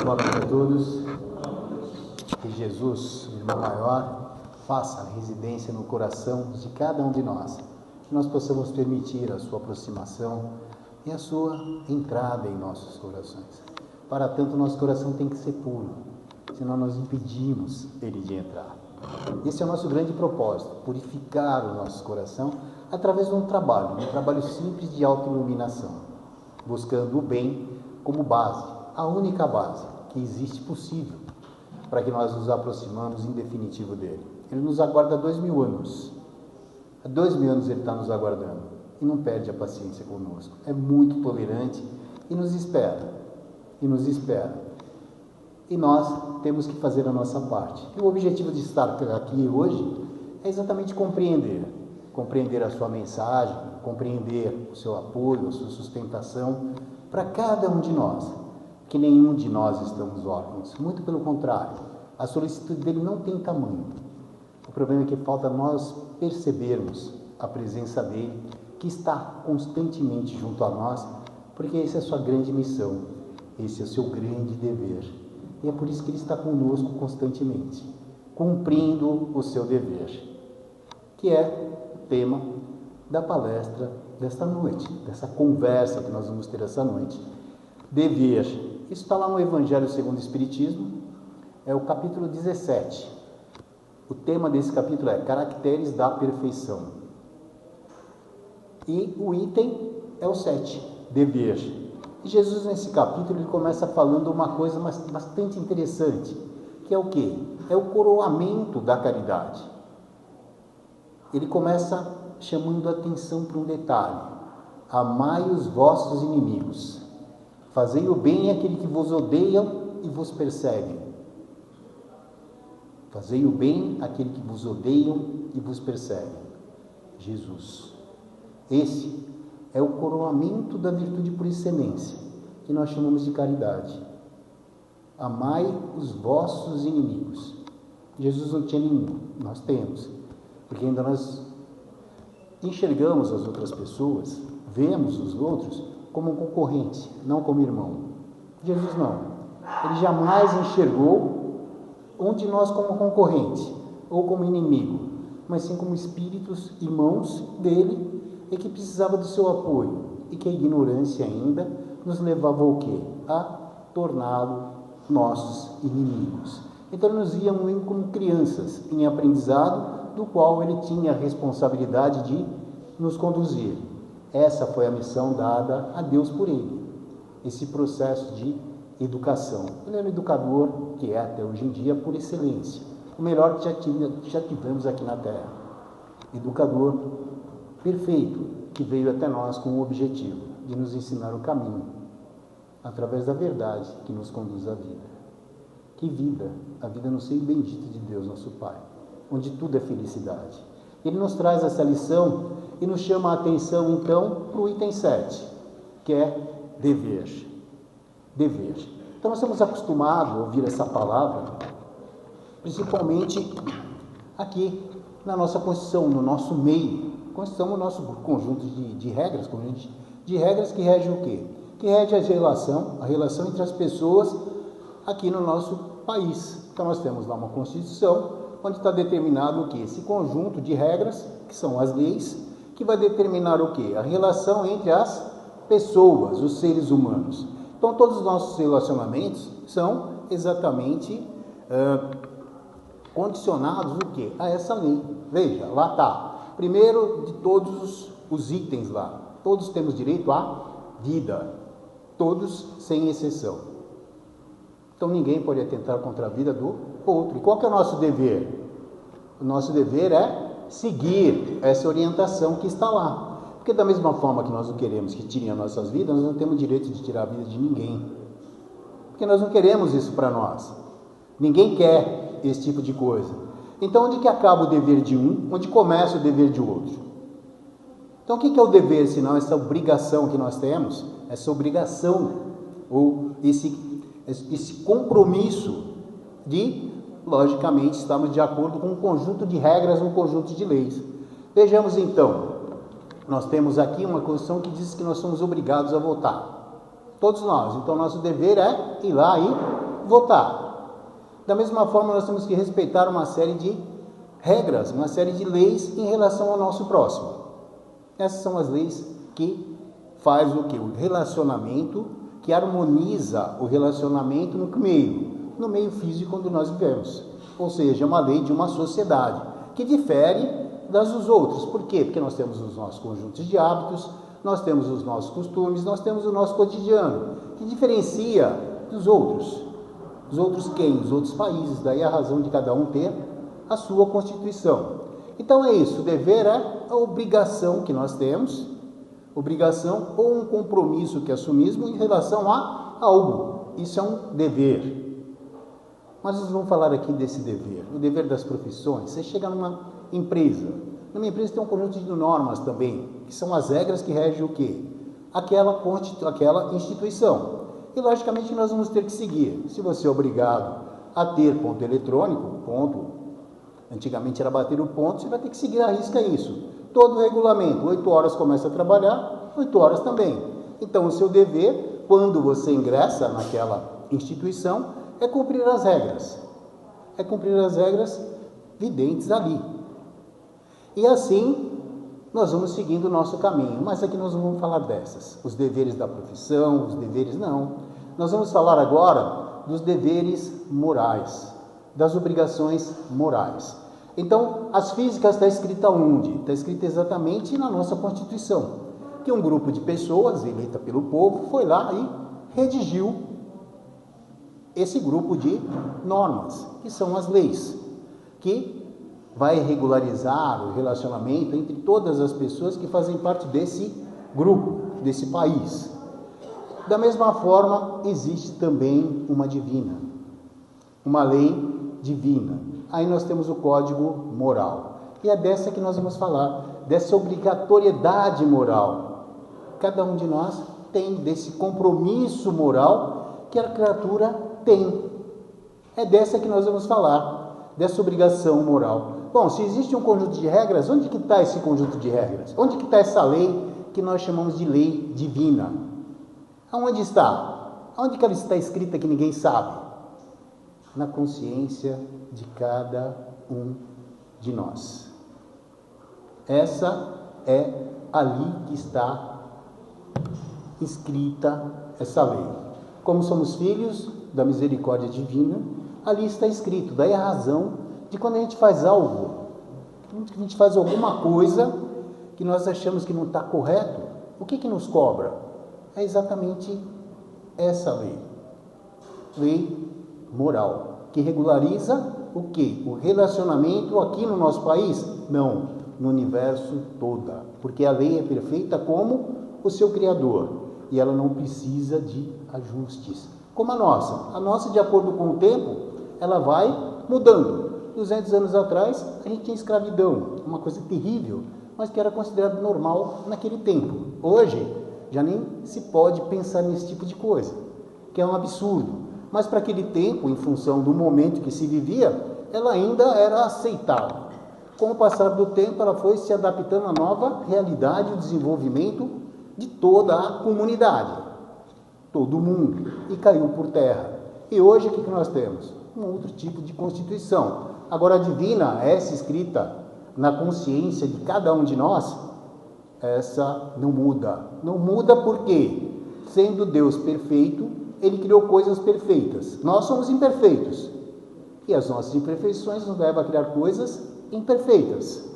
Boa noite a todos. Que Jesus, o irmão maior, faça residência no coração de cada um de nós. Que nós possamos permitir a sua aproximação e a sua entrada em nossos corações. Para tanto, nosso coração tem que ser puro, senão nós impedimos ele de entrar. Esse é o nosso grande propósito, purificar o nosso coração através de um trabalho simples de autoiluminação, buscando o bem como base, a única base que existe possível para que nós nos aproximamos em definitivo dele. Ele nos aguarda há 2000 anos. Há 2000 anos ele está nos aguardando e não perde a paciência conosco. É muito tolerante e nos espera. E nós temos que fazer a nossa parte. E o objetivo de estar aqui hoje é exatamente compreender a sua mensagem, compreender o seu apoio, a sua sustentação para cada um de nós, que nenhum de nós estamos órfãos, muito pelo contrário, a solicitude dele não tem tamanho. O problema é que falta nós percebermos a presença dele, que está constantemente junto a nós, porque essa é a sua grande missão, esse é o seu grande dever. E é por isso que ele está conosco constantemente, cumprindo o seu dever, que é o tema da palestra desta noite, dessa conversa que nós vamos ter essa noite. Dever. Isso está lá no Evangelho segundo o Espiritismo, é o capítulo 17. O tema desse capítulo é Caracteres da Perfeição. E o item é o 7, dever. E Jesus, nesse capítulo, ele começa falando uma coisa bastante interessante, que é o quê? É o coroamento da caridade. Ele começa chamando a atenção para um detalhe: amai os vossos inimigos, fazei o bem àquele que vos odeiam e vos perseguem. Fazei o bem àquele que vos odeiam e vos perseguem. Jesus. Esse é o coroamento da virtude por excelência, que nós chamamos de caridade. Amai os vossos inimigos. Jesus não tinha nenhum, nós temos, porque ainda nós enxergamos as outras pessoas, vemos os outros como um concorrente, não como irmão. Jesus não. Ele jamais enxergou um de nós como concorrente ou como inimigo, mas sim como espíritos, irmãos dele, e que precisava do seu apoio, e que a ignorância ainda nos levava ao quê? A torná-lo nossos inimigos. Então ele nos via muito como crianças em aprendizado, do qual ele tinha a responsabilidade de nos conduzir. Essa foi a missão dada a Deus por ele, esse processo de educação. Ele é um educador que é até hoje em dia por excelência, o melhor que já tivemos aqui na Terra. Educador perfeito, que veio até nós com o objetivo de nos ensinar o caminho, através da verdade que nos conduz à vida. Que vida? A vida no seio bendito de Deus, nosso Pai, onde tudo é felicidade. Ele nos traz essa lição e nos chama a atenção, então, para o item 7, que é dever. Dever. Então, nós estamos acostumados a ouvir essa palavra, principalmente aqui na nossa Constituição, no nosso meio. Constituição é o nosso conjunto de regras, de regras que rege o quê? Que rege a relação entre as pessoas aqui no nosso país. Então, nós temos lá uma Constituição, onde está determinado o quê? Esse conjunto de regras, que são as leis, que vai determinar o quê? A relação entre as pessoas, os seres humanos. Então, todos os nossos relacionamentos são exatamente condicionados o quê? A essa lei. Veja, lá está. Primeiro de todos os itens lá, todos temos direito à vida, todos sem exceção. Então ninguém pode atentar contra a vida do outro. E qual que é o nosso dever? O nosso dever é seguir essa orientação que está lá. Porque da mesma forma que nós não queremos que tirem as nossas vidas, nós não temos direito de tirar a vida de ninguém. Porque nós não queremos isso para nós. Ninguém quer esse tipo de coisa. Então, onde que acaba o dever de um? Onde começa o dever de outro? Então, o que é o dever, senão essa obrigação que nós temos? Essa obrigação, ou esse compromisso de, logicamente, estarmos de acordo com um conjunto de regras, um conjunto de leis. Vejamos, então, nós temos aqui uma Constituição que diz que nós somos obrigados a votar. Todos nós. Então, nosso dever é ir lá e votar. Da mesma forma, nós temos que respeitar uma série de regras, uma série de leis em relação ao nosso próximo. Essas são as leis que faz o quê? O relacionamento, que harmoniza o relacionamento no meio físico onde nós vivemos. Ou seja, é uma lei de uma sociedade que difere das dos outros. Por quê? Porque nós temos os nossos conjuntos de hábitos, nós temos os nossos costumes, nós temos o nosso cotidiano, que diferencia dos outros. Os outros quem? Os outros países. Daí a razão de cada um ter a sua Constituição. Então é isso, o dever é a obrigação que nós temos, obrigação ou um compromisso que assumimos em relação a algo. Isso é um dever. Mas nós vamos falar aqui desse dever, o dever das profissões. Você chega numa empresa tem um conjunto de normas também, que são as regras que regem o quê? Aquela instituição. E logicamente nós vamos ter que seguir. Se você é obrigado a ter ponto eletrônico, antigamente era bater o ponto, você vai ter que seguir à risca isso. Todo o regulamento, 8 horas começa a trabalhar, 8 horas também. Então o seu dever, quando você ingressa naquela instituição, é cumprir as regras. É cumprir as regras videntes ali. E assim, nós vamos seguindo o nosso caminho. Mas aqui nós não vamos falar dessas. Os deveres da profissão, os deveres não. Nós vamos falar agora dos deveres morais, das obrigações morais. Então, as físicas está escrita onde? Está escrita exatamente na nossa Constituição. Que um grupo de pessoas, eleita pelo povo, foi lá e redigiu esse grupo de normas, que são as leis, que vai regularizar o relacionamento entre todas as pessoas que fazem parte desse grupo, desse país. Da mesma forma, existe também uma divina, uma lei divina. Aí nós temos o Código Moral. E é dessa que nós vamos falar, dessa obrigatoriedade moral. Cada um de nós tem desse compromisso moral que a criatura tem. É dessa que nós vamos falar, dessa obrigação moral. Bom, se existe um conjunto de regras, onde que está esse conjunto de regras? Onde que está essa lei que nós chamamos de lei divina? Aonde está? Aonde que ela está escrita que ninguém sabe? Na consciência de cada um de nós. Essa é ali que está escrita essa lei. Como somos filhos da misericórdia divina, ali está escrito. Daí a razão de quando a gente faz algo, quando a gente faz alguma coisa que nós achamos que não está correto, o que nos cobra? É exatamente essa lei. Lei moral, que regulariza o quê? O relacionamento aqui no nosso país? Não, no universo toda. Porque a lei é perfeita como o seu Criador. E ela não precisa de ajustes. Como a nossa. A nossa, de acordo com o tempo, ela vai mudando. 200 anos atrás, a gente tinha escravidão. Uma coisa terrível, mas que era considerado normal naquele tempo. Hoje, já nem se pode pensar nesse tipo de coisa, que é um absurdo. Mas para aquele tempo, em função do momento que se vivia, ela ainda era aceitável. Com o passar do tempo, ela foi se adaptando à nova realidade, o desenvolvimento de toda a comunidade, todo mundo, e caiu por terra. E hoje, o que nós temos? Um outro tipo de Constituição. Agora, a divina, essa escrita na consciência de cada um de nós, essa não muda. Não muda porque, sendo Deus perfeito, Ele criou coisas perfeitas. Nós somos imperfeitos. E as nossas imperfeições nos levam a criar coisas imperfeitas.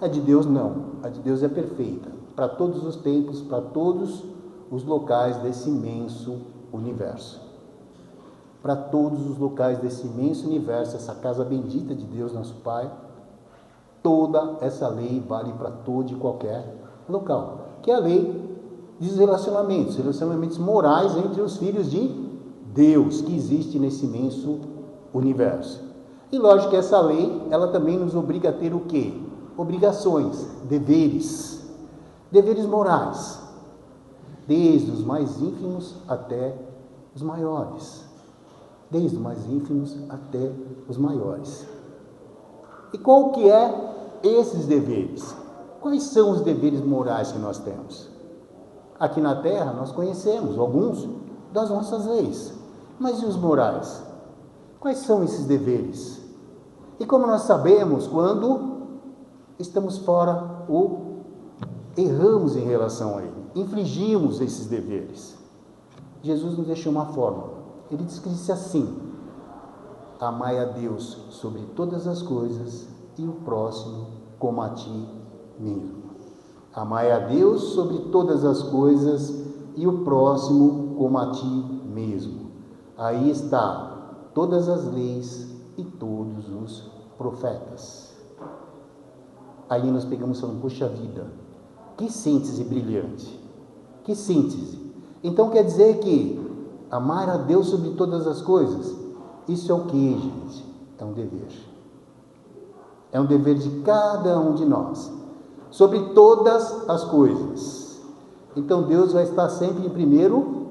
A de Deus não. A de Deus é perfeita. Para todos os tempos, para todos os locais desse imenso universo. Para todos os locais desse imenso universo, essa casa bendita de Deus, nosso Pai, toda essa lei vale para todo e qualquer local. Que é a lei dos relacionamentos morais entre os filhos de Deus, que existe nesse imenso universo. E lógico que essa lei, ela também nos obriga a ter o quê? Obrigações, deveres morais, desde os mais ínfimos até os maiores. Desde os mais ínfimos até os maiores. E qual que é esses deveres? Quais são os deveres morais que nós temos? Aqui na Terra nós conhecemos alguns das nossas leis. Mas e os morais? Quais são esses deveres? E como nós sabemos quando estamos fora ou erramos em relação a ele, infligimos esses deveres? Jesus nos deixou uma fórmula. Ele disse assim: amai a Deus sobre todas as coisas e o próximo como a ti mesmo. Amai a Deus sobre todas as coisas e o próximo como a ti mesmo. Aí está todas as leis e todos os profetas. Aí nós pegamos e falamos: puxa vida, que síntese brilhante, que síntese. Então quer dizer que amar a Deus sobre todas as coisas, isso é o que, gente? É um dever. É um dever de cada um de nós, sobre todas as coisas. Então Deus vai estar sempre em primeiro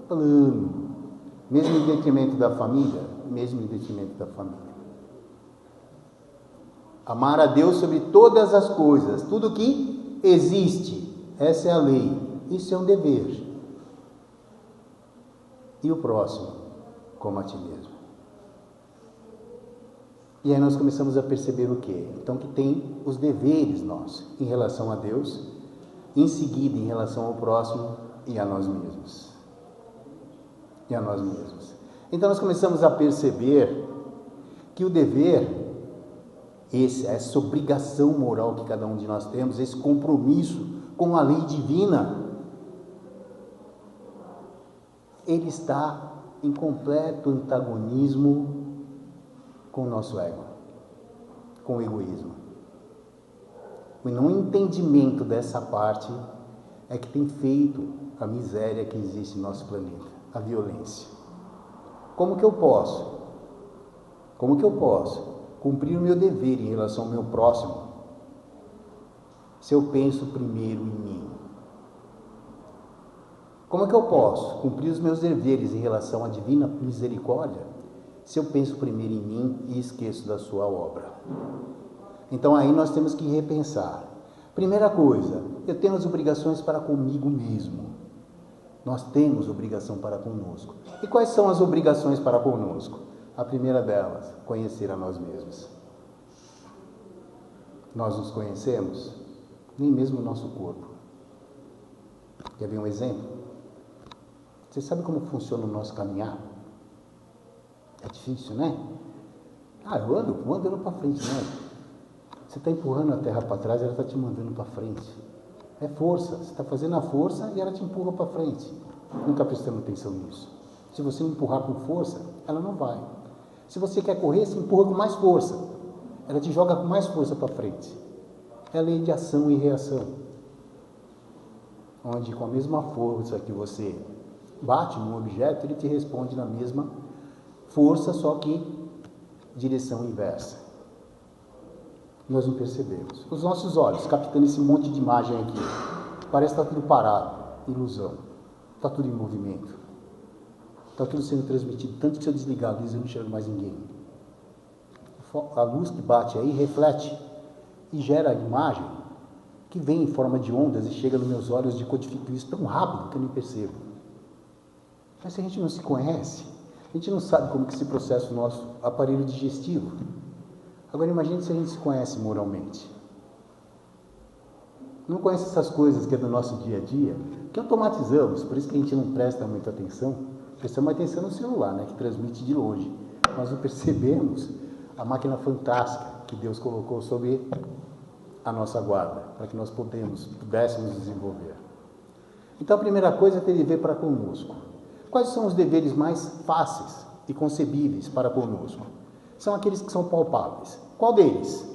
plano, mesmo em detrimento da família, mesmo em detrimento da família. Amar a Deus sobre todas as coisas, tudo que existe, essa é a lei, isso é um dever. E o próximo, como a ti mesmo. E aí nós começamos a perceber o quê? Então que tem os deveres nossos em relação a Deus, em seguida em relação ao próximo e a nós mesmos. E a nós mesmos. Então nós começamos a perceber que o dever, essa obrigação moral que cada um de nós temos, esse compromisso com a lei divina, ele está em completo antagonismo com o nosso ego, com o egoísmo. E no entendimento dessa parte é que tem feito a miséria que existe no nosso planeta, a violência. Como que eu posso cumprir o meu dever em relação ao meu próximo se eu penso primeiro em mim? Como é que eu posso cumprir os meus deveres em relação à divina misericórdia se eu penso primeiro em mim e esqueço da sua obra? Então aí nós temos que repensar. Primeira coisa, eu tenho as obrigações para comigo mesmo. Nós temos obrigação para conosco. E quais são as obrigações para conosco? A primeira delas, conhecer a nós mesmos. Nós nos conhecemos? Nem mesmo o nosso corpo. Quer ver um exemplo? Você sabe como funciona o nosso caminhar? É difícil, né? Eu ando, vou andando para frente, né? Você está empurrando a terra para trás, ela está te mandando para frente. É força, você está fazendo a força e ela te empurra para frente. Nunca prestando atenção nisso. Se você não empurrar com força, ela não vai. Se você quer correr, você empurra com mais força. Ela te joga com mais força para frente. É a lei de ação e reação. Onde com a mesma força que você bate num objeto, ele te responde na mesma força, só que direção inversa. Nós não percebemos. Os nossos olhos, captando esse monte de imagem aqui, parece que está tudo parado, ilusão. Está tudo em movimento. Está tudo sendo transmitido, tanto que se eu desligar a luz, eu não enxergo mais ninguém. A luz que bate aí reflete e gera a imagem que vem em forma de ondas e chega nos meus olhos, de codifico isso tão rápido que eu nem percebo. Mas se a gente não se conhece, a gente não sabe como que se processa o nosso aparelho digestivo. Agora imagine se a gente se conhece moralmente. Não conhece essas coisas que é do nosso dia a dia, que automatizamos, por isso que a gente não presta muita atenção. Prestamos atenção no celular, né, que transmite de longe. Nós não percebemos a máquina fantástica que Deus colocou sobre a nossa guarda, para que nós pudéssemos desenvolver. Então a primeira coisa é ter dever para conosco. Quais são os deveres mais fáceis e concebíveis para conosco? São aqueles que são palpáveis. Qual deles?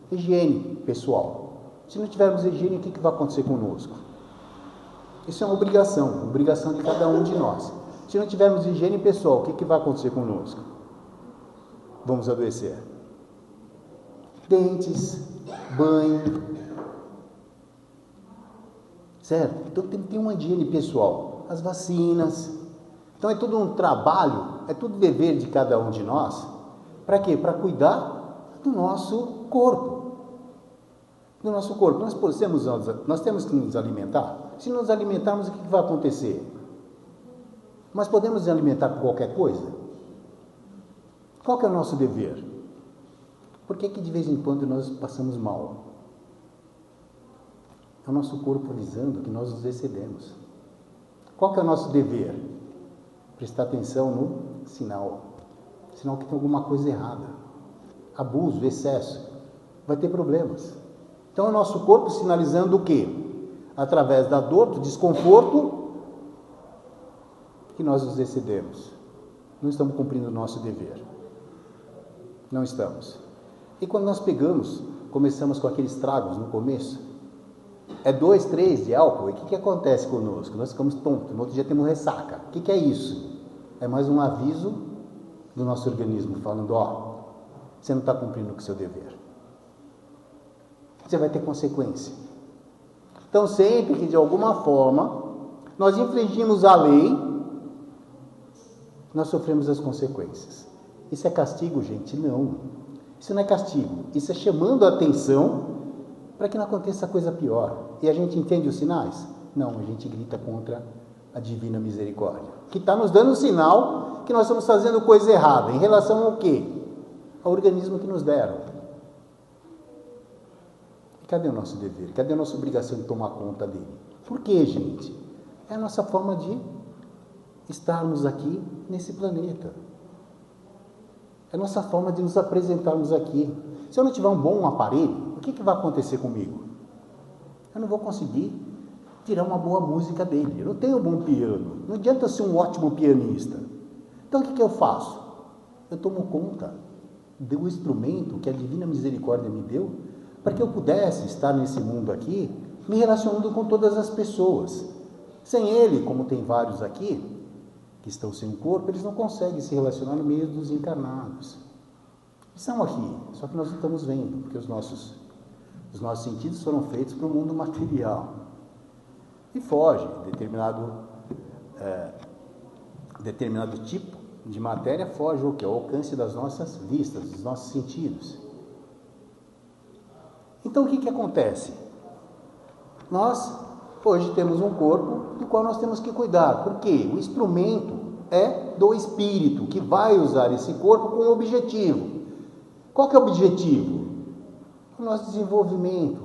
Higiene pessoal. Se não tivermos higiene, o que vai acontecer conosco? Isso é uma obrigação de cada um de nós. Se não tivermos higiene pessoal, o que vai acontecer conosco? Vamos adoecer. Dentes, banho, certo? Então tem uma higiene pessoal. As vacinas. Então é todo um trabalho, é tudo dever de cada um de nós. Para quê? Para cuidar do nosso corpo. Do nosso corpo. Nós temos que nos alimentar. Se nos alimentarmos, o que vai acontecer? Mas podemos nos alimentar com qualquer coisa? Qual que é o nosso dever? Por que de vez em quando nós passamos mal? É o nosso corpo avisando que nós nos excedemos. Qual que é o nosso dever? Prestar atenção no sinal. Sinal que tem alguma coisa errada. Abuso, excesso. Vai ter problemas. Então é o nosso corpo sinalizando o quê? Através da dor, do desconforto, que nós nos excedemos. Não estamos cumprindo o nosso dever. Não estamos. E quando nós começamos com aqueles tragos no começo, 2, 3 de álcool, e o que acontece conosco? Nós ficamos tontos, no outro dia temos ressaca. O que é isso? É mais um aviso do nosso organismo, falando, você não está cumprindo com o seu dever. Você vai ter consequência. Então, sempre que de alguma forma nós infringimos a lei, nós sofremos as consequências. Isso é castigo, gente? Não. Isso não é castigo. Isso é chamando a atenção para que não aconteça coisa pior. E a gente entende os sinais? Não, a gente grita contra a divina misericórdia, que está nos dando um sinal que nós estamos fazendo coisa errada. Em relação ao quê? Ao organismo que nos deram. E cadê o nosso dever? Cadê a nossa obrigação de tomar conta dele? Por quê, gente? É a nossa forma de estarmos aqui nesse planeta. É a nossa forma de nos apresentarmos aqui. Se eu não tiver um bom aparelho, o que vai acontecer comigo? Eu não vou conseguir tirar uma boa música dele. Eu não tenho um bom piano. Não adianta eu ser um ótimo pianista. Então o que eu faço? Eu tomo conta do instrumento que a divina misericórdia me deu para que eu pudesse estar nesse mundo aqui me relacionando com todas as pessoas. Sem ele, como tem vários aqui, que estão sem o corpo, eles não conseguem se relacionar no meio dos encarnados. Estão aqui, só que nós não estamos vendo, porque os nossos sentidos foram feitos para o mundo material. E foge, determinado tipo de matéria foge o quê? O alcance das nossas vistas, dos nossos sentidos. Então o que acontece? Nós hoje temos um corpo do qual nós temos que cuidar. Por quê? O instrumento é do espírito, que vai usar esse corpo com um objetivo. Qual que é o objetivo? O nosso desenvolvimento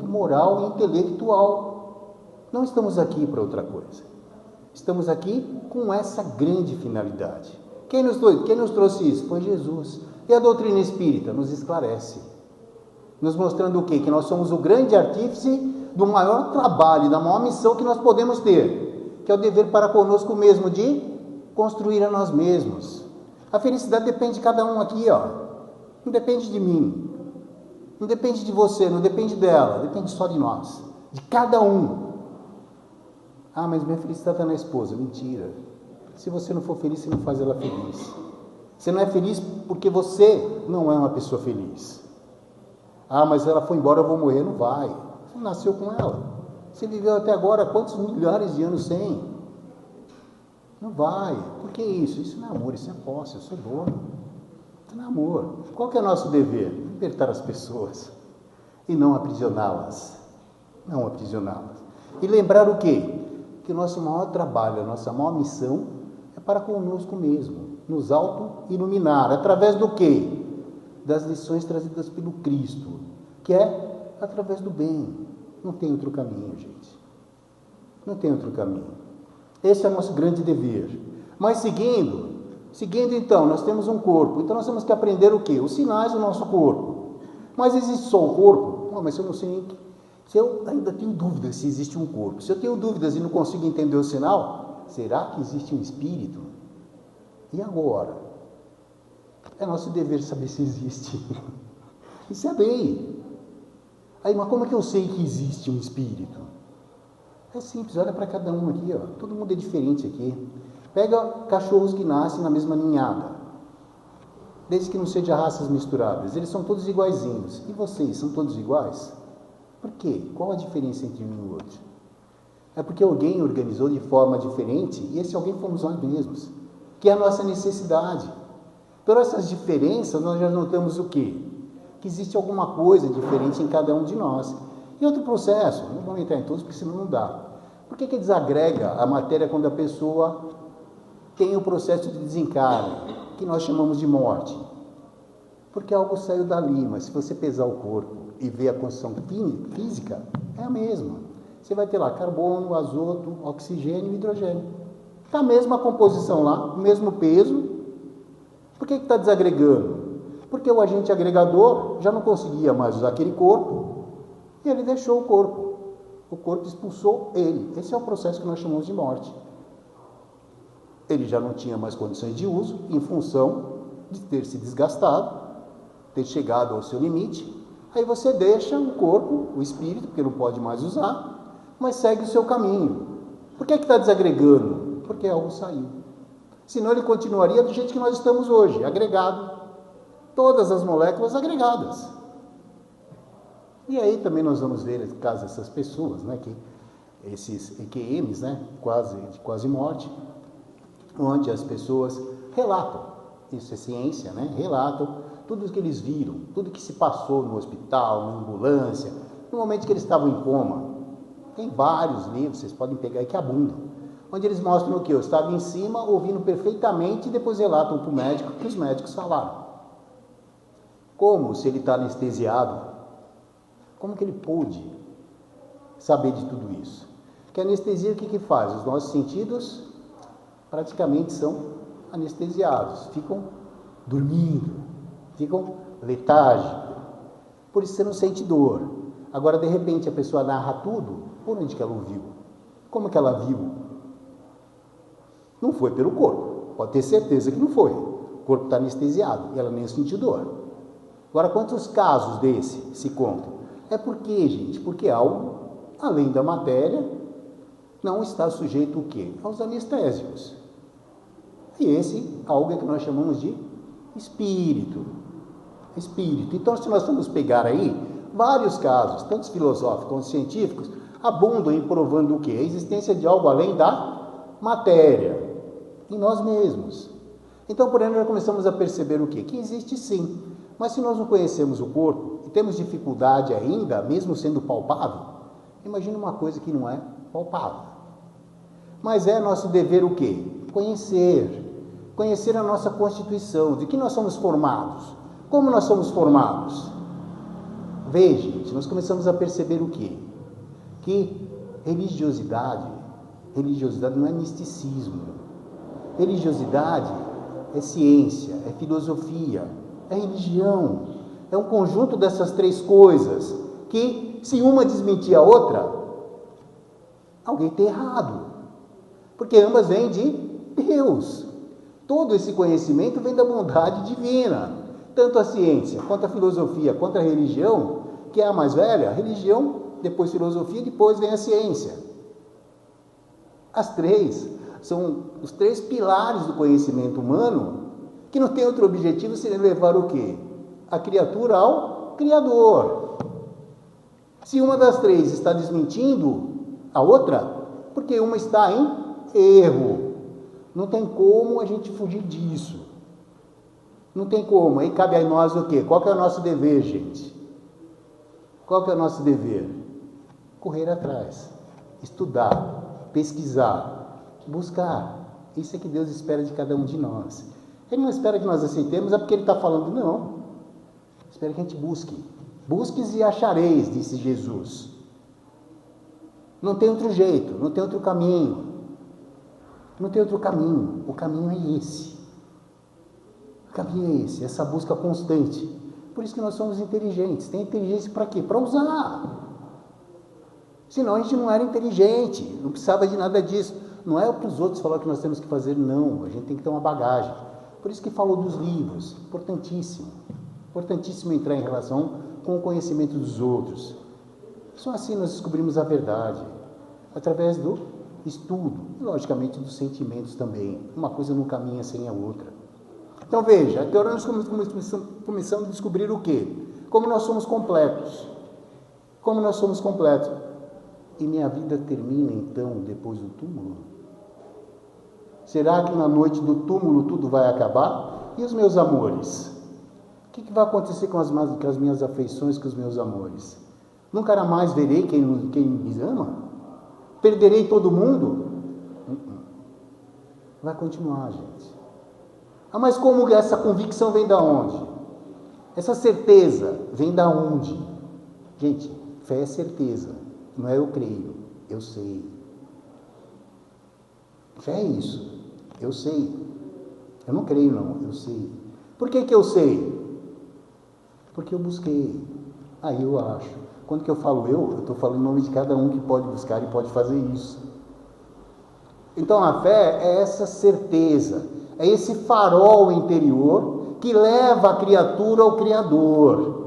moral e intelectual. Não estamos aqui para outra coisa. Estamos aqui com essa grande finalidade. Quem nos trouxe isso? Foi Jesus. E a doutrina espírita nos esclarece, nos mostrando o quê? Que nós somos o grande artífice do maior trabalho, da maior missão que nós podemos ter, que é o dever para conosco mesmo de construir a nós mesmos. A felicidade depende de cada um aqui, não depende de mim, não depende de você, não depende dela, depende só de nós, de cada um. Mas minha felicidade está na esposa. Mentira. Se você não for feliz, você não faz ela feliz. Você não é feliz porque você não é uma pessoa feliz. Mas ela foi embora, eu vou morrer. Não vai. Você não nasceu com ela. Você viveu até agora quantos milhares de anos sem? Não vai. Por que isso? Isso não é amor, isso é posse. Eu sou dono. Isso não é amor. Qual que é o nosso dever? Libertar as pessoas e não aprisioná-las. Não aprisioná-las. E lembrar o quê? Que o nosso maior trabalho, a nossa maior missão é para conosco mesmo, nos auto-iluminar. Através do quê? Das lições trazidas pelo Cristo, que é através do bem. Não tem outro caminho, gente. Não tem outro caminho. Esse é o nosso grande dever. Mas seguindo então, nós temos um corpo. Então nós temos que aprender o quê? Os sinais do nosso corpo. Mas existe só o corpo? Mas eu não sei nem... Se eu ainda tenho dúvidas se existe um corpo, se eu tenho dúvidas e não consigo entender o sinal, será que existe um espírito? E agora? É nosso dever saber se existe. Isso é lei. Mas como é que eu sei que existe um espírito? É simples, olha para cada um aqui, todo mundo é diferente aqui. Pega cachorros que nascem na mesma ninhada, desde que não sejam raças misturadas, eles são todos iguaizinhos. E vocês, são todos iguais? Por quê? Qual a diferença entre um e o outro? É porque alguém organizou de forma diferente e esse alguém fomos nós mesmos, que é a nossa necessidade. Por essas diferenças nós já notamos o quê? Que existe alguma coisa diferente em cada um de nós. E outro processo, não vamos entrar em todos porque senão não dá. Por que desagrega a matéria quando a pessoa tem o processo de desencarne, que nós chamamos de morte? Porque algo saiu dali, mas se você pesar o corpo e ver a condição física, é a mesma. Você vai ter lá carbono, azoto, oxigênio e hidrogênio. Está a mesma composição lá, o mesmo peso. Por que está desagregando? Porque o agente agregador já não conseguia mais usar aquele corpo e ele deixou o corpo. O corpo expulsou ele. Esse é o processo que nós chamamos de morte. Ele já não tinha mais condições de uso em função de ter se desgastado, ter chegado ao seu limite. Aí você deixa o corpo, o espírito, porque não pode mais usar, mas segue o seu caminho. Por que está desagregando? Porque algo saiu. Senão ele continuaria do jeito que nós estamos hoje, agregado. Todas as moléculas agregadas. E aí também nós vamos ver, no caso dessas pessoas, né, que esses EQMs, né, de quase morte, onde as pessoas relatam, isso é ciência, né, relatam tudo o que eles viram, tudo que se passou no hospital, na ambulância, no momento que eles estavam em coma. Tem vários livros, vocês podem pegar aí que abundam, onde eles mostram o que? Eu estava em cima, ouvindo perfeitamente, e depois relatam para o médico que os médicos falaram. Como se ele está anestesiado? Como que ele pôde saber de tudo isso? Que a anestesia o que faz? Os nossos sentidos praticamente são anestesiados, ficam dormindo, ficam letárgicos. Por isso você não sente dor. Agora, de repente, a pessoa narra tudo, por onde que ela ouviu? Como que ela viu? Não foi pelo corpo, pode ter certeza que não foi. O corpo está anestesiado e ela nem sentiu dor. Agora, quantos casos desse se contam? É porque, gente, porque algo, além da matéria, não está sujeito o quê? Aos anestésicos. E esse algo é que nós chamamos de espírito. Espírito. Então, se nós formos pegar aí, vários casos, tanto filosóficos quanto científicos, abundam em provando o quê? A existência de algo além da matéria, em nós mesmos. Então, por exemplo, já começamos a perceber o quê? Que existe sim. Mas se nós não conhecemos o corpo e temos dificuldade ainda, mesmo sendo palpável, imagina uma coisa que não é palpável. Mas é nosso dever o quê? Conhecer a nossa constituição, de que nós somos formados, como nós somos formados. Veja, gente, nós começamos a perceber o quê? Que religiosidade não é misticismo. Religiosidade é ciência, é filosofia, é religião, é um conjunto dessas três coisas que, se uma desmentir a outra, alguém está errado, porque ambas vêm de Deus. Todo esse conhecimento vem da bondade divina, tanto a ciência, quanto a filosofia, quanto a religião, que é a mais velha, a religião, depois filosofia, depois vem a ciência. As três são os três pilares do conhecimento humano, que não tem outro objetivo senão levar o quê? A criatura ao Criador. Se uma das três está desmentindo a outra, porque uma está em erro. Não tem como a gente fugir disso. Não tem como. Aí cabe a nós o quê? Qual que é o nosso dever, gente? Qual que é o nosso dever? Correr atrás, estudar, pesquisar, buscar. Isso é que Deus espera de cada um de nós. Ele não espera que nós aceitemos, é porque Ele está falando, não. Espera que a gente busque. Busques e achareis, disse Jesus. Não tem outro jeito, não tem outro caminho. Não tem outro caminho. O caminho é esse. O caminho é esse, essa busca constante. Por isso que nós somos inteligentes. Tem inteligência para quê? Para usar. Senão a gente não era inteligente, não precisava de nada disso. Não é para os outros falar o que nós temos que fazer, não. A gente tem que ter uma bagagem. Por isso que falou dos livros, importantíssimo. Importantíssimo entrar em relação com o conhecimento dos outros. Só assim nós descobrimos a verdade, através do estudo, e logicamente dos sentimentos também. Uma coisa não caminha sem a outra. Então veja, até agora nós começamos a descobrir o quê? Como nós somos completos. Como nós somos completos. E minha vida termina então depois do túmulo? Será que na noite do túmulo tudo vai acabar? E os meus amores? O que vai acontecer com as minhas afeições, com os meus amores? Nunca mais verei quem me ama? Perderei todo mundo? Vai continuar, gente. Ah, mas como essa convicção vem da onde? Essa certeza vem da onde? Gente, fé é certeza. Não é eu creio, eu sei. Fé é isso. Eu sei. Eu não creio, não. Eu sei. Por que eu sei? Porque eu busquei. Aí eu acho. Quando que eu falo eu estou falando em nome de cada um que pode buscar e pode fazer isso. Então a fé é essa certeza, é esse farol interior que leva a criatura ao Criador.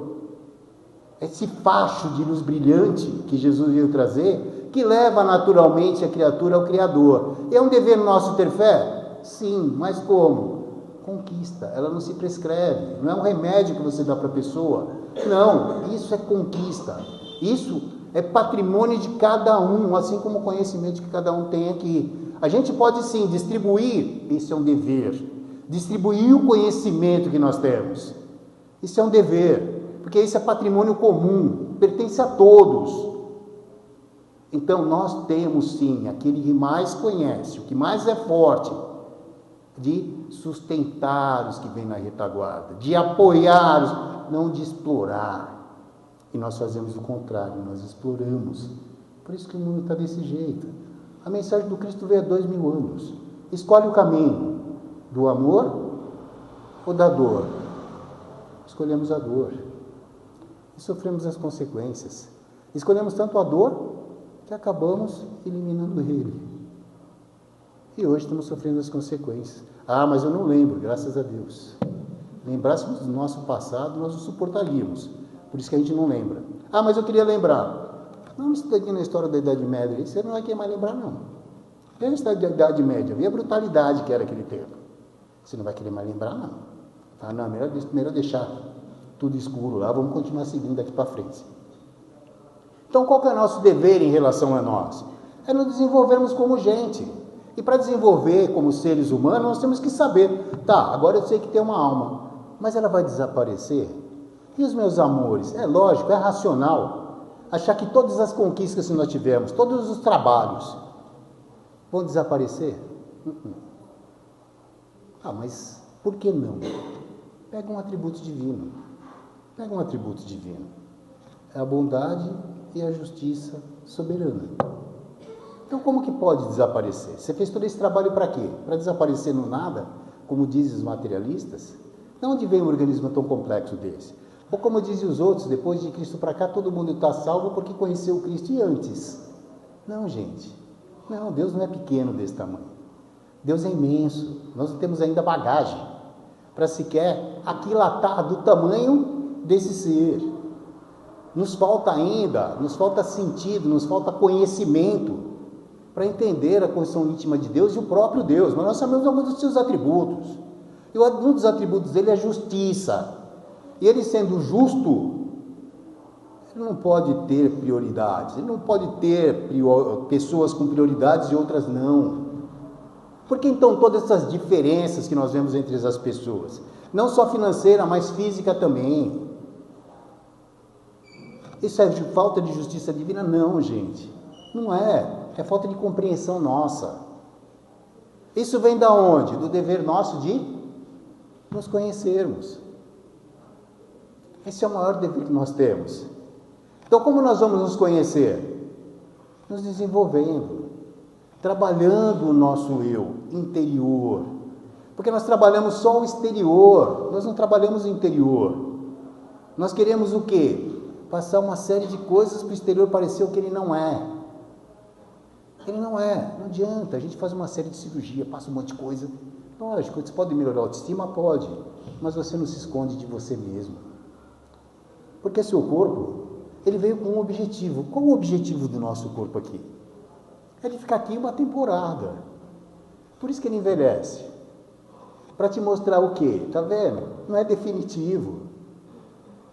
Esse facho de luz brilhante que Jesus veio trazer, que leva naturalmente a criatura ao Criador. É um dever nosso ter fé? Sim, mas como? Conquista, ela não se prescreve, não é um remédio que você dá para a pessoa. Não, isso é conquista. Isso é patrimônio de cada um, assim como o conhecimento que cada um tem aqui. A gente pode sim distribuir, isso é um dever. Distribuir o conhecimento que nós temos. Isso é um dever, porque isso é patrimônio comum, pertence a todos. Então nós temos sim, aquele que mais conhece, o que mais é forte, de sustentar os que vêm na retaguarda, de apoiar os, não de explorar. E nós fazemos o contrário, nós exploramos. Por isso que o mundo está desse jeito. A mensagem do Cristo veio há 2000 anos. Escolhe o caminho do amor ou da dor. Escolhemos a dor e sofremos as consequências. Escolhemos tanto a dor que acabamos eliminando ele. E hoje estamos sofrendo as consequências. Ah, mas eu não lembro, graças a Deus. Lembrássemos do nosso passado, nós o suportaríamos. Por isso que a gente não lembra. Ah, mas eu queria lembrar. Não estude na história da Idade Média, você não vai querer mais lembrar, não. Veja a história da Idade Média, veja a brutalidade que era aquele tempo. Você não vai querer mais lembrar, não. Ah, não, melhor deixar tudo escuro lá, vamos continuar seguindo daqui para frente. Então, qual que é o nosso dever em relação a nós? É nos desenvolvermos como gente. E para desenvolver como seres humanos, nós temos que saber, tá, agora eu sei que tem uma alma, mas ela vai desaparecer? E os meus amores? É lógico, é racional achar que todas as conquistas que nós tivemos, todos os trabalhos, vão desaparecer? Ah, mas por que não? Pega um atributo divino. Pega um atributo divino. É a bondade e a justiça soberana. Então, como que pode desaparecer? Você fez todo esse trabalho para quê? Para desaparecer no nada, como dizem os materialistas? De onde vem um organismo tão complexo desse? Ou como dizem os outros, depois de Cristo para cá, todo mundo está salvo porque conheceu o Cristo e antes. Não, gente. Não, Deus não é pequeno desse tamanho. Deus é imenso. Nós não temos ainda bagagem para sequer aquilatar do tamanho desse ser. Nos falta ainda, nos falta sentido, nos falta conhecimento para entender a condição íntima de Deus e o próprio Deus. Mas nós sabemos alguns dos seus atributos. E um dos atributos dele é a justiça. E ele sendo justo, ele não pode ter prioridades. Ele não pode ter pessoas com prioridades e outras não. Por que então todas essas diferenças que nós vemos entre as pessoas? Não só financeira, mas física também. Isso é falta de justiça divina? Não, gente. Não é. É falta de compreensão nossa. Isso vem da onde? Do dever nosso de nos conhecermos. Esse é o maior dever que nós temos. Então, como nós vamos nos conhecer? Nos desenvolvendo, trabalhando o nosso eu interior. Porque nós trabalhamos só o exterior, nós não trabalhamos o interior. Nós queremos o quê? Passar uma série de coisas para o exterior parecer o que ele não é. Ele não é, não adianta. A gente faz uma série de cirurgia, passa um monte de coisa. Lógico, você pode melhorar a autoestima? Pode, mas você não se esconde de você mesmo. Porque seu corpo, ele veio com um objetivo. Qual o objetivo do nosso corpo aqui? É de ficar aqui uma temporada. Por isso que ele envelhece. Para te mostrar o quê? Tá vendo? Não é definitivo.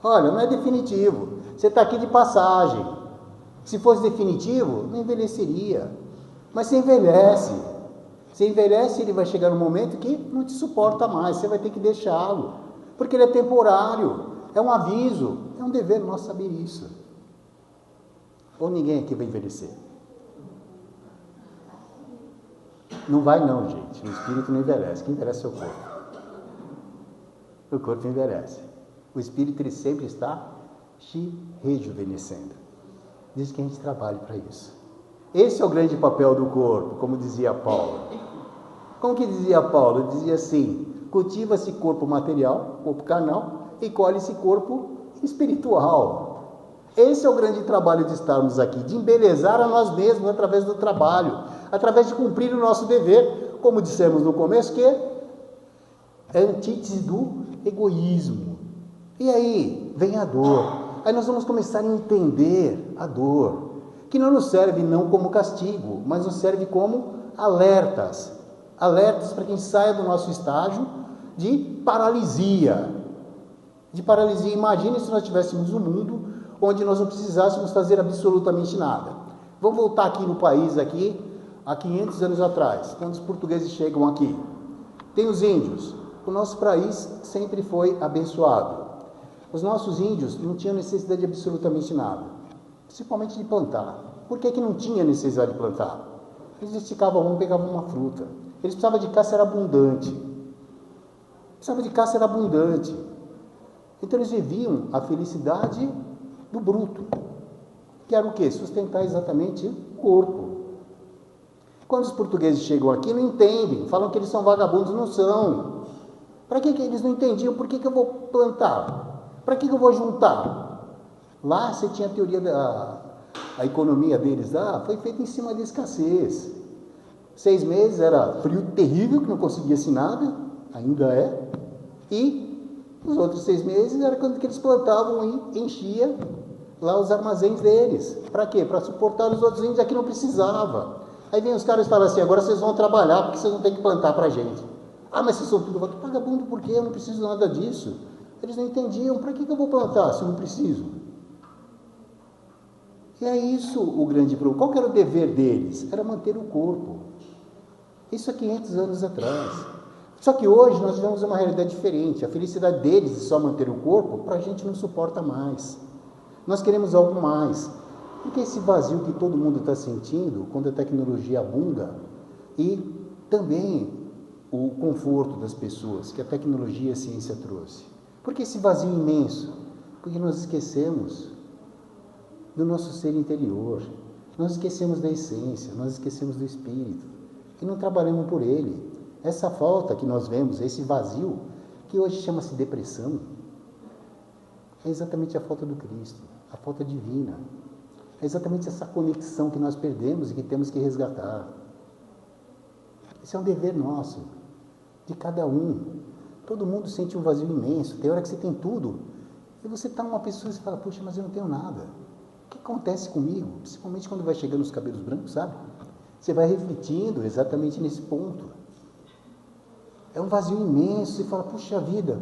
Olha, não é definitivo. Você está aqui de passagem. Se fosse definitivo, não envelheceria. Mas você envelhece. Você envelhece, ele vai chegar um momento que não te suporta mais. Você vai ter que deixá-lo. Porque ele é temporário. É um aviso. É um dever nosso saber isso. Ou ninguém aqui vai envelhecer? Não vai não, gente. O espírito não envelhece. Quem envelhece é o corpo. O corpo envelhece. O espírito, ele sempre está se rejuvenescendo. Diz que a gente trabalhe para isso. Esse é o grande papel do corpo, como dizia Paulo. Como que dizia Paulo? Ele dizia assim: cultiva-se corpo material, corpo carnal, e colhe-se corpo espiritual. Esse é o grande trabalho de estarmos aqui, de embelezar a nós mesmos através do trabalho, através de cumprir o nosso dever, como dissemos no começo, que é antítese do egoísmo. E aí vem a dor. Aí nós vamos começar a entender a dor, que não nos serve não como castigo, mas nos serve como alertas para que a gente saia do nosso estágio de paralisia. Imagine se nós tivéssemos um mundo onde nós não precisássemos fazer absolutamente nada. Vamos voltar aqui no país, aqui, há 500 anos atrás, quando os portugueses chegam aqui. Tem os índios. O nosso país sempre foi abençoado. Os nossos índios não tinham necessidade de absolutamente nada, principalmente de plantar. Por que não tinha necessidade de plantar? Eles esticavam a mão, pegavam uma fruta. Eles precisavam de caça, era abundante. Então eles viviam a felicidade do bruto, que era o quê? Sustentar exatamente o corpo. Quando os portugueses chegam aqui, não entendem, falam que eles são vagabundos, não são. Para que eles não entendiam? Por que eu vou plantar? Para que eu vou juntar? Lá você tinha a teoria a economia deles lá, foi feita em cima da escassez. 6 meses era frio terrível, que não conseguia-se nada, ainda é, e os outros 6 meses era quando que eles plantavam e enchia lá os armazéns deles. Para quê? Para suportar os outros índios que não precisava. Aí vem os caras e falam assim: agora vocês vão trabalhar porque vocês não têm que plantar para a gente. Ah, mas vocês são tudo vagabundo, por quê? Eu não preciso nada disso. Eles não entendiam: para que eu vou plantar se eu não preciso? E é isso o grande problema. Qual que era o dever deles? Era manter o corpo. Isso há 500 anos atrás. Só que hoje nós vivemos uma realidade diferente. A felicidade deles de só manter o corpo, para a gente não suporta mais. Nós queremos algo mais. Porque esse vazio que todo mundo está sentindo quando a tecnologia abunda, e também o conforto das pessoas que a tecnologia e a ciência trouxe. Por que esse vazio imenso? Porque nós esquecemos do nosso ser interior, nós esquecemos da essência, nós esquecemos do espírito, e não trabalhamos por ele. Essa falta que nós vemos, esse vazio, que hoje chama-se depressão, é exatamente a falta do Cristo, a falta divina, é exatamente essa conexão que nós perdemos e que temos que resgatar. Esse é um dever nosso, de cada um. Todo mundo sente um vazio imenso. Tem hora que você tem tudo, e você está uma pessoa e você fala: puxa, mas eu não tenho nada. O que acontece comigo? Principalmente quando vai chegando os cabelos brancos, sabe? Você vai refletindo exatamente nesse ponto. É um vazio imenso. Você fala: puxa vida,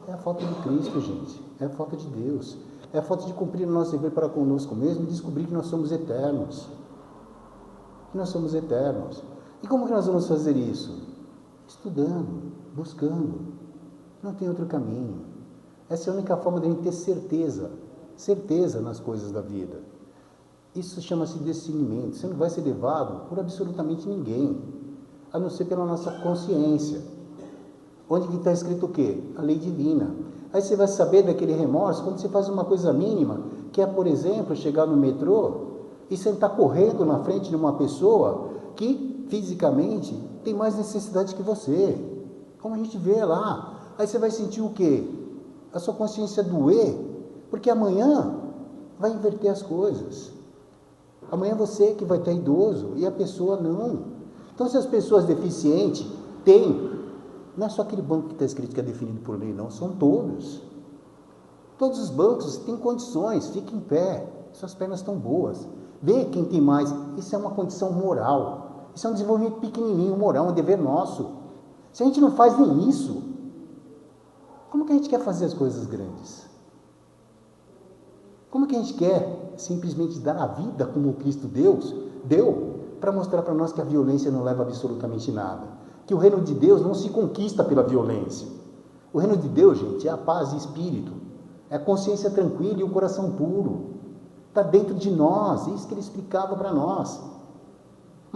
é a falta de Cristo, gente. É a falta de Deus. É a falta de cumprir o nosso dever para conosco mesmo e descobrir que nós somos eternos. Que nós somos eternos. E como que nós vamos fazer isso? Estudando, buscando. Não tem outro caminho. Essa é a única forma de a gente ter certeza nas coisas da vida. Isso chama-se discernimento. Você não vai ser levado por absolutamente ninguém, a não ser pela nossa consciência. Onde que está escrito o quê? A lei divina. Aí você vai saber daquele remorso quando você faz uma coisa mínima, que é, por exemplo, chegar no metrô e sentar correndo na frente de uma pessoa que fisicamente tem mais necessidade que você, como a gente vê lá. Aí você vai sentir o quê? A sua consciência doer, porque amanhã vai inverter as coisas. Amanhã você que vai estar idoso e a pessoa não. Então, se as pessoas deficientes têm, não é só aquele banco que está escrito que é definido por lei, não, são todos. Todos os bancos têm condições, fique em pé, suas pernas estão boas. Vê quem tem mais. Isso é uma condição moral. Isso é um desenvolvimento pequenininho, moral, um dever nosso. Se a gente não faz nem isso, como que a gente quer fazer as coisas grandes? Como que a gente quer simplesmente dar a vida como Cristo Deus deu, para mostrar para nós que a violência não leva absolutamente nada? Que o reino de Deus não se conquista pela violência. O reino de Deus, gente, é a paz de espírito, é a consciência tranquila e o coração puro. Está dentro de nós, isso que ele explicava para nós.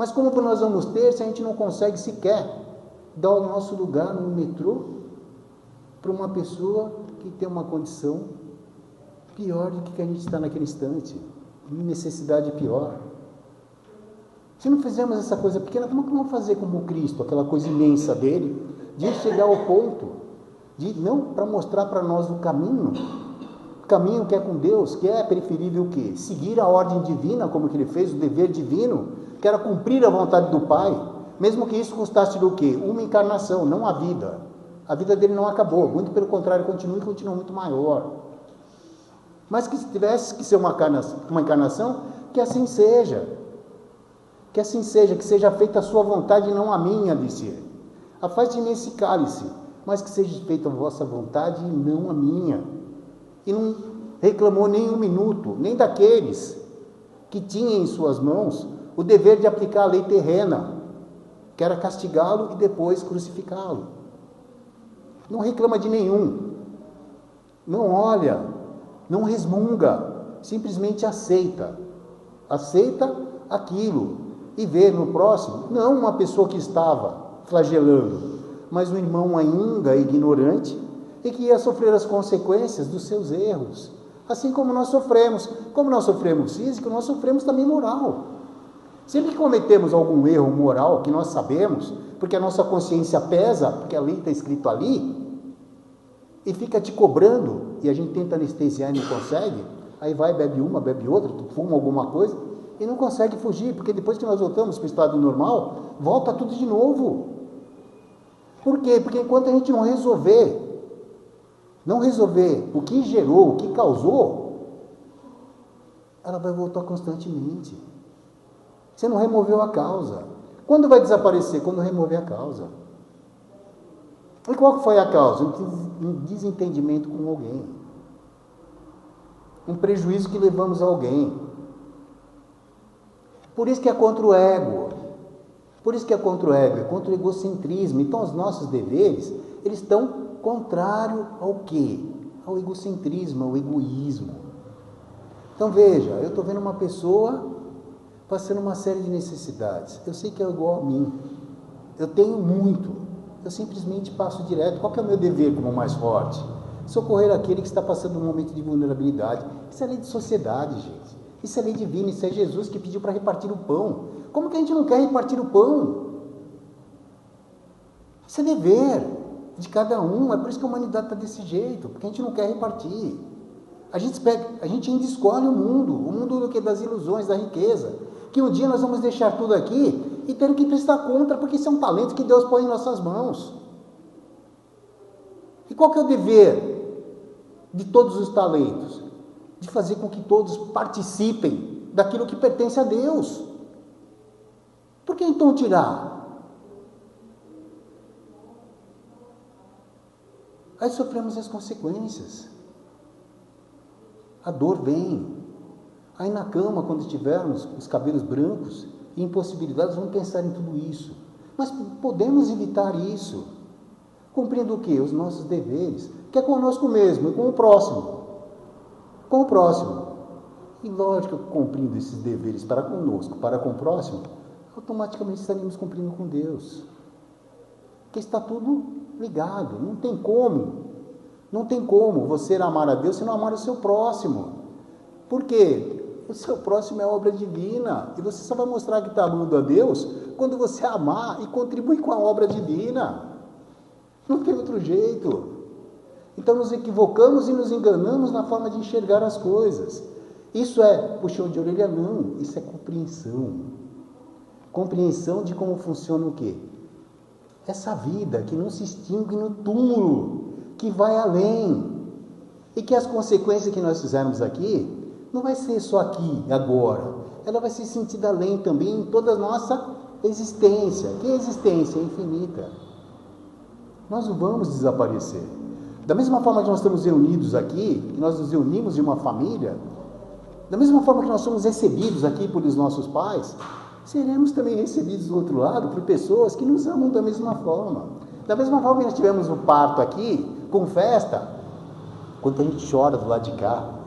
Mas como nós vamos ter se a gente não consegue sequer dar o nosso lugar no metrô para uma pessoa que tem uma condição pior do que a gente está naquele instante, necessidade pior? Se não fizermos essa coisa pequena, como que vamos fazer como Cristo, aquela coisa imensa dele, de chegar ao ponto, de não para mostrar para nós o caminho que é com Deus, que é preferível o quê? Seguir a ordem divina, como que ele fez, o dever divino, que era cumprir a vontade do Pai, mesmo que isso custasse do quê? Uma encarnação, não a vida. A vida dele não acabou, muito pelo contrário, continua muito maior. Mas que se tivesse que ser uma encarnação, que assim seja. Que assim seja, que seja feita a sua vontade e não a minha, disse ele. Afaste de mim esse cálice, mas que seja feita a vossa vontade e não a minha. E não reclamou nem um minuto, nem daqueles que tinham em suas mãos o dever de aplicar a lei terrena, que era castigá-lo e depois crucificá-lo. Não reclama de nenhum, não olha, não resmunga, simplesmente aceita aquilo e vê no próximo, não uma pessoa que estava flagelando, mas um irmão ainda ignorante e que ia sofrer as consequências dos seus erros, assim como nós sofremos físico, nós sofremos também moral. Sempre que cometemos algum erro moral que nós sabemos, porque a nossa consciência pesa, porque a lei está escrito ali, e fica te cobrando, e a gente tenta anestesiar e não consegue, aí vai, bebe uma, bebe outra, fuma alguma coisa, e não consegue fugir, porque depois que nós voltamos para o estado normal, volta tudo de novo. Por quê? Porque enquanto a gente não resolver o que gerou, o que causou, ela vai voltar constantemente. Você não removeu a causa. Quando vai desaparecer? Quando remover a causa. E qual foi a causa? Um desentendimento com alguém. Um prejuízo que levamos a alguém. Por isso que é contra o ego. É contra o egocentrismo. Então os nossos deveres, eles estão contrário ao quê? Ao egocentrismo, ao egoísmo. Então veja, eu estou vendo uma pessoa passando uma série de necessidades. Eu sei que é igual a mim. Eu tenho muito. Eu simplesmente passo direto. Qual que é o meu dever como mais forte? Socorrer aquele que está passando um momento de vulnerabilidade. Isso é lei de sociedade, gente. Isso é lei divina. Isso é Jesus que pediu para repartir o pão. Como que a gente não quer repartir o pão? Isso é dever de cada um. É por isso que a humanidade está desse jeito. Porque a gente não quer repartir. A gente ainda escolhe o mundo do que? Das ilusões, da riqueza. Que um dia nós vamos deixar tudo aqui e ter que prestar conta, porque isso é um talento que Deus põe em nossas mãos. E qual que é o dever de todos os talentos? De fazer com que todos participem daquilo que pertence a Deus. Por que então tirar? Aí sofremos as consequências. A dor vem. Aí na cama, quando estivermos os cabelos brancos e impossibilidades, vamos pensar em tudo isso. Mas podemos evitar isso, cumprindo o quê? Os nossos deveres, que é conosco mesmo e com o próximo. Com o próximo. E lógico que cumprindo esses deveres para conosco, para com o próximo, automaticamente estaremos cumprindo com Deus. Porque está tudo ligado, não tem como você amar a Deus se não amar o seu próximo. Por quê? O seu próximo é obra divina. E você só vai mostrar que está amando a Deus quando você amar e contribuir com a obra divina. Não tem outro jeito. Então nos equivocamos e nos enganamos na forma de enxergar as coisas. Isso é puxão de orelha? Não. Isso é compreensão. Compreensão de como funciona o quê? Essa vida que não se extingue no túmulo, que vai além. E que as consequências que nós fizermos aqui não vai ser só aqui, agora. Ela vai ser sentida além também em toda a nossa existência. Que existência é infinita. Nós não vamos desaparecer. Da mesma forma que nós estamos reunidos aqui, que nós nos reunimos em uma família, da mesma forma que nós somos recebidos aqui pelos nossos pais, seremos também recebidos do outro lado por pessoas que nos amam da mesma forma. Da mesma forma que nós tivemos o parto aqui, com festa, quando a gente chora do lado de cá,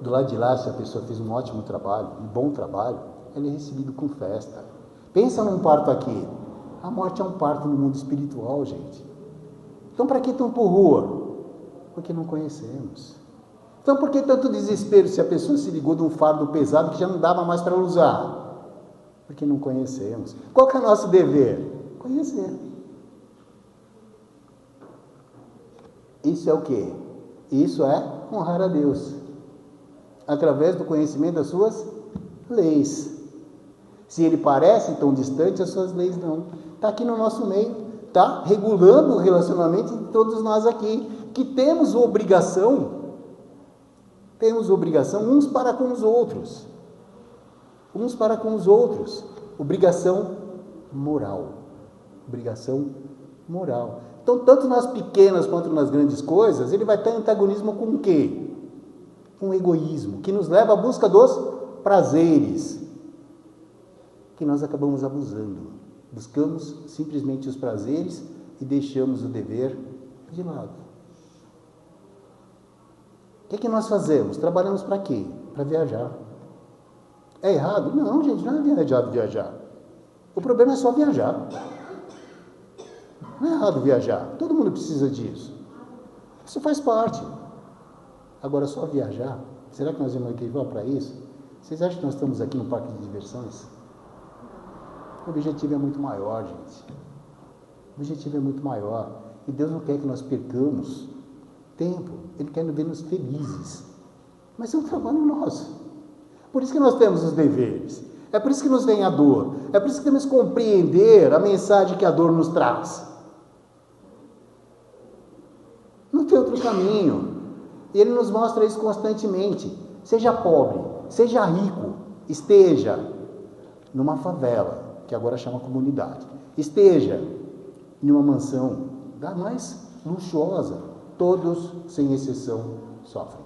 do lado de lá, se a pessoa fez um ótimo trabalho, um bom trabalho, ele é recebido com festa. Pensa num parto aqui. A morte é um parto no mundo espiritual, gente. Então, para que tanto horror? Porque não conhecemos. Então, por que tanto desespero se a pessoa se ligou de um fardo pesado que já não dava mais para usar? Porque não conhecemos. Qual que é o nosso dever? Conhecer. Isso é o quê? Isso é honrar a Deus. Através do conhecimento das suas leis. Se ele parece tão distante, as suas leis não. Está aqui no nosso meio. Está regulando o relacionamento de todos nós aqui. Que temos obrigação uns para com os outros. Uns para com os outros. Obrigação moral. Obrigação moral. Então, tanto nas pequenas quanto nas grandes coisas, ele vai ter antagonismo com o quê? Com o egoísmo, que nos leva à busca dos prazeres, que nós acabamos abusando. Buscamos simplesmente os prazeres e deixamos o dever de lado. O que nós fazemos? Trabalhamos para quê? Para viajar. É errado? Não, gente, não é viajar. O problema é só viajar. Não é errado viajar. Todo mundo precisa disso. Isso faz parte. Agora, só viajar? Será que nós vamos aqui para isso? Vocês acham que nós estamos aqui no parque de diversões? O objetivo é muito maior, gente. O objetivo é muito maior. E Deus não quer que nós percamos tempo. Ele quer ver-nos felizes. Mas é um trabalho nosso. Por isso que nós temos os deveres. É por isso que nos vem a dor. É por isso que temos que compreender a mensagem que a dor nos traz. Não tem outro caminho. E ele nos mostra isso constantemente. Seja pobre, seja rico, esteja numa favela, que agora chama comunidade. Esteja em uma mansão da mais luxuosa. Todos, sem exceção, sofrem.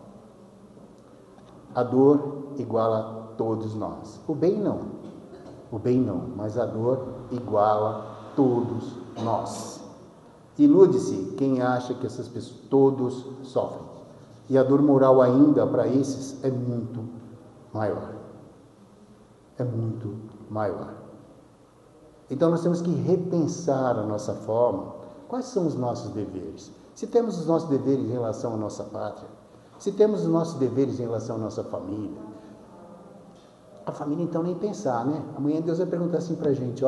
A dor iguala todos nós. O bem não, mas a dor iguala todos nós. Ilude-se quem acha que essas pessoas, todos sofrem. E a dor moral ainda para esses é muito maior. É muito maior. Então nós temos que repensar a nossa forma. Quais são os nossos deveres? Se temos os nossos deveres em relação à nossa pátria, se temos os nossos deveres em relação à nossa família, a família então nem pensar, né? Amanhã Deus vai perguntar assim pra gente,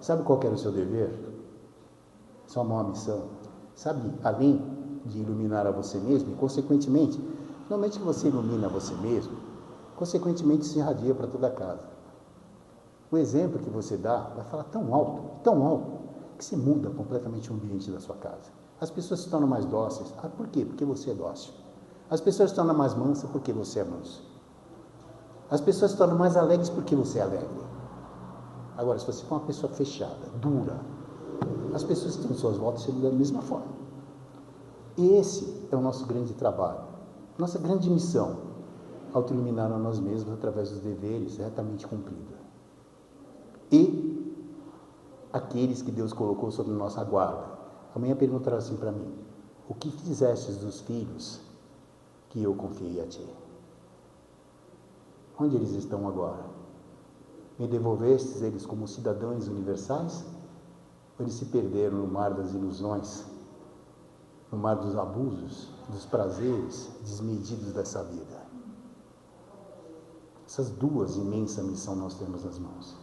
sabe qual que era o seu dever? Sua maior missão? Sabe, além de iluminar a você mesmo, e consequentemente, normalmente que você ilumina a você mesmo, consequentemente se irradia para toda a casa. O exemplo que você dá vai falar tão alto, que você muda completamente o ambiente da sua casa. As pessoas se tornam mais dóceis. Por quê? Porque você é dócil. As pessoas se tornam mais mansas porque você é manso. As pessoas se tornam mais alegres porque você é alegre. Agora, se você for uma pessoa fechada, dura, as pessoas que estão em suas voltas se mudam da mesma forma. E esse é o nosso grande trabalho, nossa grande missão, auto-iluminar a nós mesmos através dos deveres retamente cumpridos. E aqueles que Deus colocou sob nossa guarda. Amanhã perguntará assim para mim, o que fizestes dos filhos que eu confiei a ti? Onde eles estão agora? Me devolvestes eles como cidadãos universais? Ou eles se perderam no mar das ilusões, no mar dos abusos, dos prazeres desmedidos dessa vida? Essas duas imensas missões nós temos nas mãos.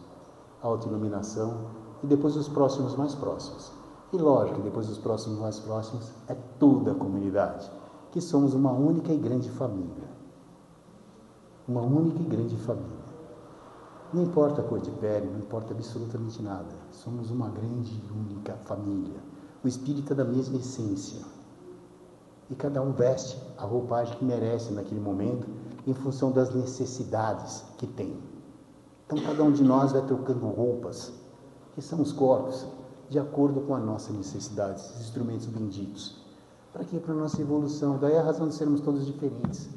A autoiluminação e depois os próximos mais próximos. E lógico, depois dos próximos mais próximos é toda a comunidade, que somos uma única e grande família. Uma única e grande família. Não importa a cor de pele, não importa absolutamente nada. Somos uma grande e única família. O espírito é da mesma essência. E cada um veste a roupagem que merece naquele momento, em função das necessidades que tem. Então cada um de nós vai trocando roupas, que são os corpos, de acordo com a nossa necessidade, esses instrumentos benditos. Para quê? Para a nossa evolução. Daí a razão de sermos todos diferentes.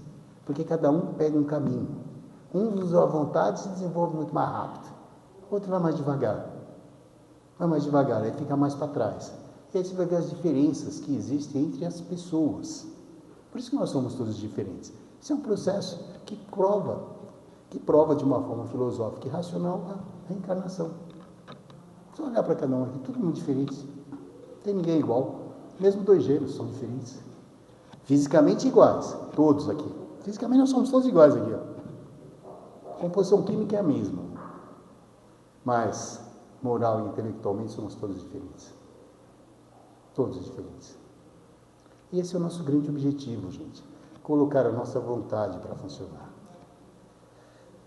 Porque cada um pega um caminho. Um usa a vontade e se desenvolve muito mais rápido. Outro vai mais devagar. Aí fica mais para trás. E aí você vai ver as diferenças que existem entre as pessoas. Por isso que nós somos todos diferentes. Isso é um processo que prova de uma forma filosófica e racional a reencarnação. Se olhar para cada um aqui, todo mundo diferente. Não tem ninguém igual. Mesmo dois gêmeos são diferentes. Fisicamente iguais, todos aqui. Fisicamente nós somos todos iguais aqui, ó. A composição química é a mesma. Mas, moral e intelectualmente, somos todos diferentes. Todos diferentes. E esse é o nosso grande objetivo, gente. Colocar a nossa vontade para funcionar.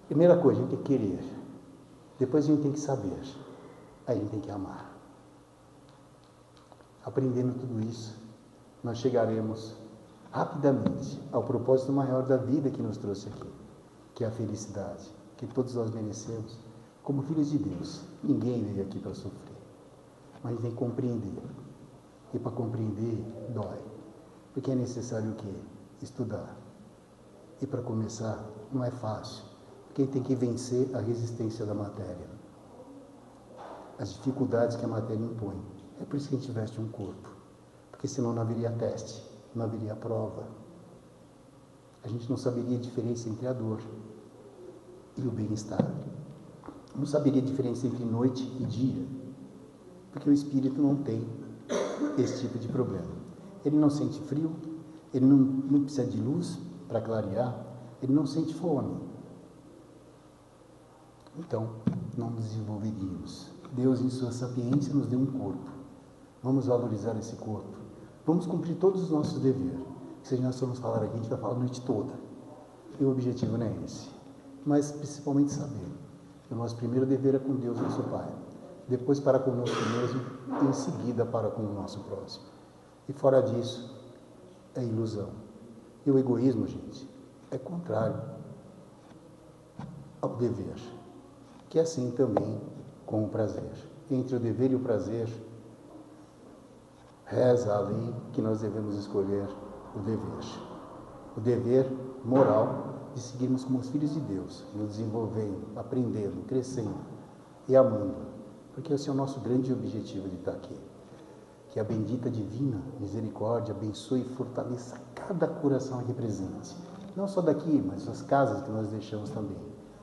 Primeira coisa, a gente tem que querer. Depois a gente tem que saber. Aí a gente tem que amar. Aprendendo tudo isso, nós chegaremos rapidamente ao propósito maior da vida que nos trouxe aqui, que é a felicidade, que todos nós merecemos como filhos de Deus. Ninguém veio aqui para sofrer, mas a gente tem que compreender. E para compreender, dói. Porque é necessário o quê? Estudar. E para começar, não é fácil. Porque tem que vencer a resistência da matéria. As dificuldades que a matéria impõe. É por isso que a gente veste um corpo. Porque senão não haveria teste, não haveria prova. A gente não saberia a diferença entre a dor e o bem-estar. Não saberia a diferença entre noite e dia. Porque o espírito não tem esse tipo de problema. Ele não sente frio, ele não precisa de luz para clarear, ele não sente fome. Então, não nos desenvolveríamos. Deus, em sua sapiência, nos deu um corpo. Vamos valorizar esse corpo. Vamos cumprir todos os nossos deveres. Se nós formos falar aqui, a gente vai falar a noite toda. E o objetivo não é esse. Mas, principalmente, saber que o nosso primeiro dever é com Deus, nosso Pai. Depois para conosco mesmo, e em seguida para com o nosso próximo. E fora disso, é ilusão. E o egoísmo, gente, é contrário ao dever. Que é assim também com o prazer. Entre o dever e o prazer, reza a lei que nós devemos escolher o dever. O dever moral de seguirmos como os filhos de Deus, nos desenvolvendo, aprendendo, crescendo e amando. Porque esse é o nosso grande objetivo de estar aqui. Que a bendita divina misericórdia abençoe e fortaleça cada coração aqui presente. Não só daqui, mas as casas que nós deixamos também.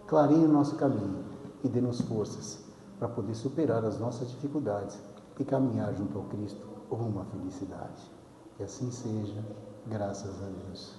Clareie o nosso caminho e dê-nos forças para poder superar as nossas dificuldades e caminhar junto ao Cristo rumo à felicidade. Que assim seja, graças a Deus.